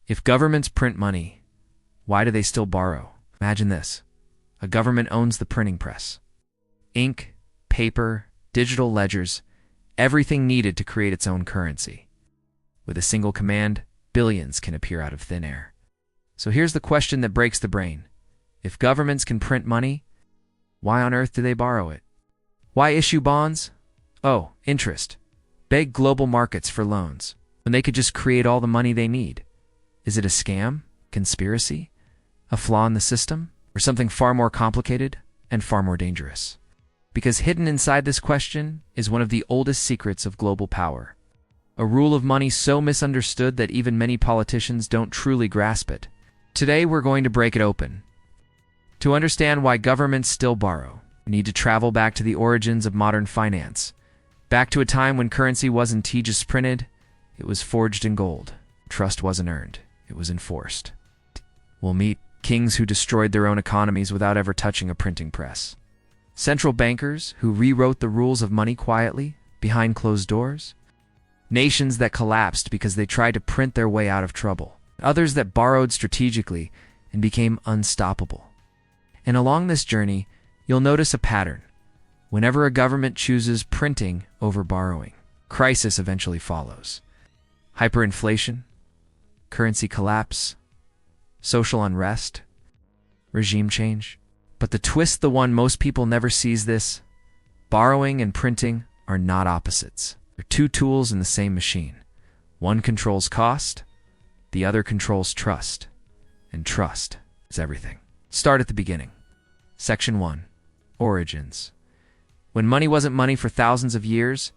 If governments print money, why do they still borrow? Imagine this. A government owns the printing press. Ink, paper, digital ledgers, everything needed to create its own currency. With a single command, billions can appear out of thin air. So here's the question that breaks the brain. If governments can print money, why on earth do they borrow it? Why issue bonds? Oh, interest. Beg global markets for loans, when they could just create all the money they need. Is it a scam? Conspiracy? A flaw in the system? Or something far more complicated and far more dangerous? Because hidden inside this question is one of the oldest secrets of global power. A rule of money so misunderstood that even many politicians don't truly grasp it. Today we're going to break it open. To understand why governments still borrow, we need to travel back to the origins of modern finance. Back to a time when currency wasn't just printed, it was forged in gold. Trust wasn't earned, it was enforced. We'll meet kings who destroyed their own economies without ever touching a printing press. Central bankers who rewrote the rules of money quietly, behind closed doors. Nations that collapsed because they tried to print their way out of trouble. Others that borrowed strategically and became unstoppable. And along this journey, you'll notice a pattern. Whenever a government chooses printing over borrowing, crisis eventually follows. Hyperinflation, currency collapse, social unrest, regime change. But the twist, the one most people never sees this, borrowing and printing are not opposites. They're two tools in the same machine. One controls cost, the other controls trust. And trust is everything. Start at the beginning. Section 1. Origins. When money wasn't money for thousands of years,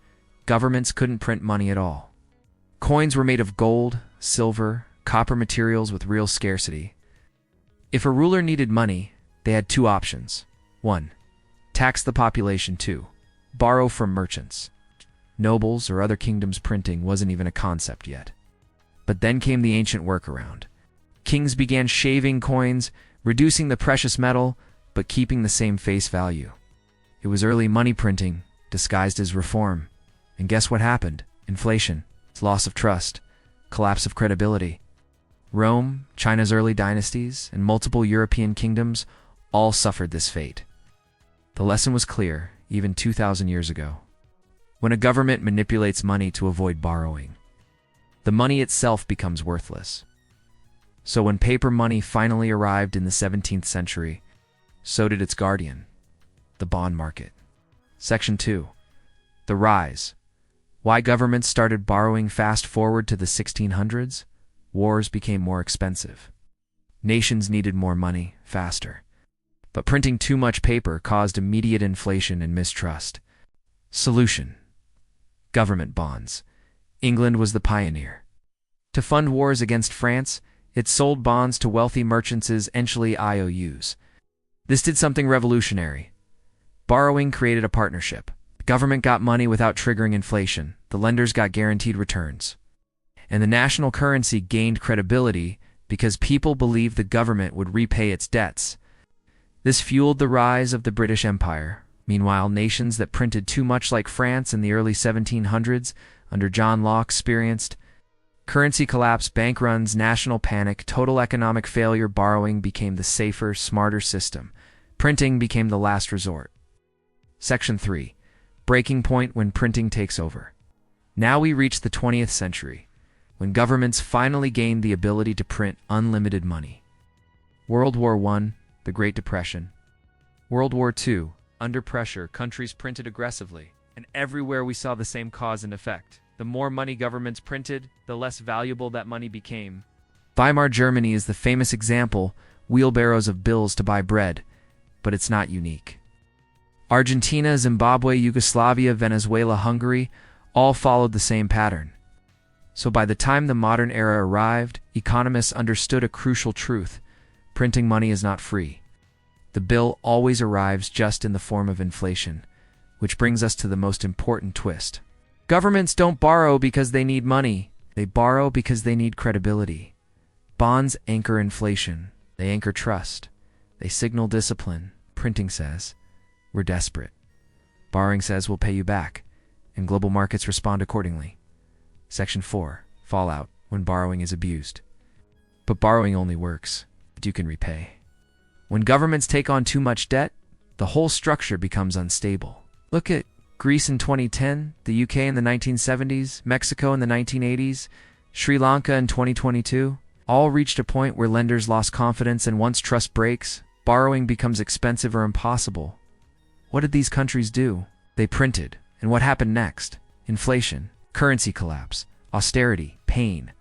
governments couldn't print money at all. Coins were made of gold, silver, copper materials with real scarcity. If a ruler needed money, they had two options. 1. Tax the population. 2. Borrow from merchants. Nobles or other kingdoms. Printing wasn't even a concept yet. But then came the ancient workaround. Kings began shaving coins, reducing the precious metal, but keeping the same face value. It was early money printing, disguised as reform. And guess what happened? Inflation, loss of trust, collapse of credibility. Rome, China's early dynasties, and multiple European kingdoms all suffered this fate. The lesson was clear, even 2,000 years ago. When a government manipulates money to avoid borrowing, the money itself becomes worthless. So when paper money finally arrived in the 17th century, so did its guardian, the bond market. Section 2. The rise. Why governments started borrowing. Fast forward to the 1600s, wars became more expensive. Nations needed more money, faster. But printing too much paper caused immediate inflation and mistrust. Solution. Government bonds. England was the pioneer. To fund wars against France, it sold bonds to wealthy merchants as essentially IOUs. This did something revolutionary. Borrowing created a partnership. The government got money without triggering inflation. The lenders got guaranteed returns. And the national currency gained credibility because people believed the government would repay its debts. This fueled the rise of the British Empire. Meanwhile, nations that printed too much, like France in the early 1700s, under John Locke, experienced currency collapse, bank runs, national panic, total economic failure. Borrowing became the safer, smarter system. Printing became the last resort. Section 3. Breaking point. When printing takes over. Now we reach the 20th century, when governments finally gained the ability to print unlimited money. World War I, the Great Depression. World War II, under pressure, countries printed aggressively, and everywhere we saw the same cause and effect. The more money governments printed, the less valuable that money became. Weimar Germany is the famous example, wheelbarrows of bills to buy bread, but it's not unique. Argentina, Zimbabwe, Yugoslavia, Venezuela, Hungary all followed the same pattern. So by the time the modern era arrived, economists understood a crucial truth. Printing money is not free. The bill always arrives just in the form of inflation, which brings us to the most important twist. Governments don't borrow because they need money. They borrow because they need credibility. Bonds anchor inflation. They anchor trust. They signal discipline. Printing says, we're desperate. Borrowing says, we'll pay you back. And global markets respond accordingly. Section 4. Fallout. When borrowing is abused. But borrowing only works if you can repay. When governments take on too much debt, the whole structure becomes unstable. Look at Greece in 2010, the UK in the 1970s, Mexico in the 1980s, Sri Lanka in 2022. All reached a point where lenders lost confidence, and once trust breaks, borrowing becomes expensive or impossible. What did these countries do? They printed. And what happened next? Inflation, currency collapse, austerity, pain.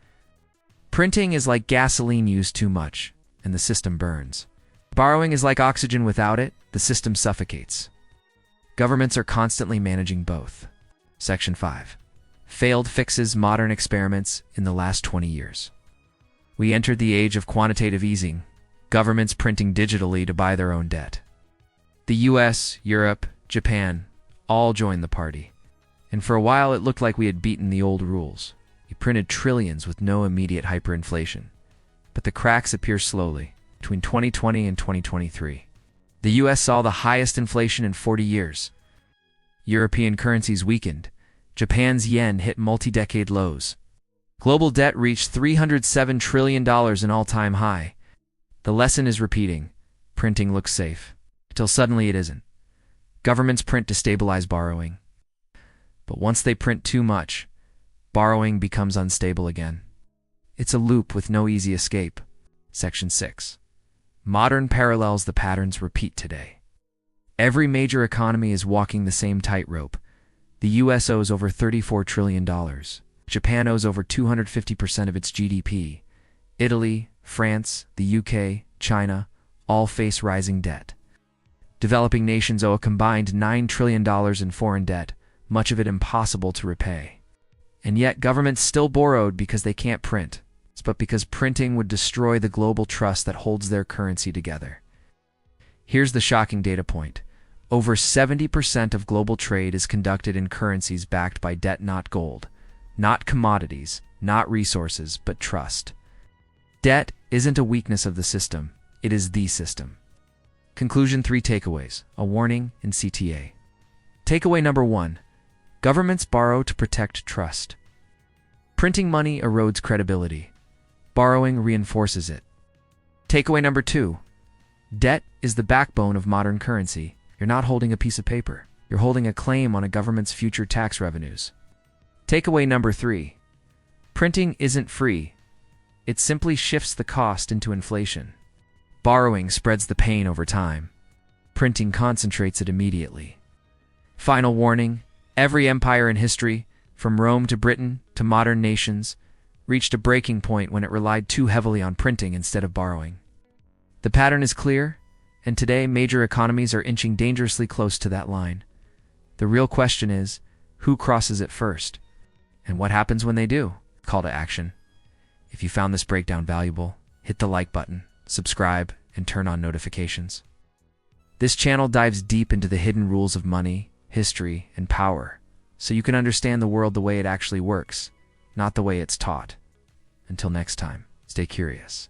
Printing is like gasoline used too much, and the system burns. Borrowing is like oxygen. Without it, the system suffocates. Governments are constantly managing both. Section 5. Failed fixes. Modern experiments in the last 20 years. We entered the age of quantitative easing, governments printing digitally to buy their own debt. The US, Europe, Japan all joined the party. And for a while it looked like we had beaten the old rules. We printed trillions with no immediate hyperinflation. But the cracks appear slowly. Between 2020 and 2023, the US saw the highest inflation in 40 years. European currencies weakened. Japan's yen hit multi-decade lows. Global debt reached $307 trillion, an all-time high. The lesson is repeating. Printing looks safe, until suddenly it isn't. Governments print to stabilize borrowing. But once they print too much, borrowing becomes unstable again. It's a loop with no easy escape. Section 6. Modern parallels. The patterns repeat today. Every major economy is walking the same tightrope. The US owes over $34 trillion. Japan owes over 250% of its GDP. Italy, France, the UK, China all face rising debt. Developing nations owe a combined $9 trillion in foreign debt, much of it impossible to repay. And yet governments still borrowed because they can't print, but because printing would destroy the global trust that holds their currency together. Here's the shocking data point. Over 70% of global trade is conducted in currencies backed by debt, not gold. Not commodities, not resources, but trust. Debt isn't a weakness of the system, it is the system. Conclusion. 3 takeaways, a warning in CTA. Takeaway number 1. Governments borrow to protect trust. Printing money erodes credibility. Borrowing reinforces it. Takeaway number 2. Debt is the backbone of modern currency. You're not holding a piece of paper. You're holding a claim on a government's future tax revenues. Takeaway number 3. Printing isn't free. It simply shifts the cost into inflation. Borrowing spreads the pain over time. Printing concentrates it immediately. Final warning. Every empire in history, from Rome to Britain to modern nations, reached a breaking point when it relied too heavily on printing instead of borrowing. The pattern is clear, and today major economies are inching dangerously close to that line. The real question is, who crosses it first? And what happens when they do? Call to action. If you found this breakdown valuable, hit the like button, subscribe, and turn on notifications. This channel dives deep into the hidden rules of money, history, and power, so you can understand the world the way it actually works, not the way it's taught. Until next time, stay curious.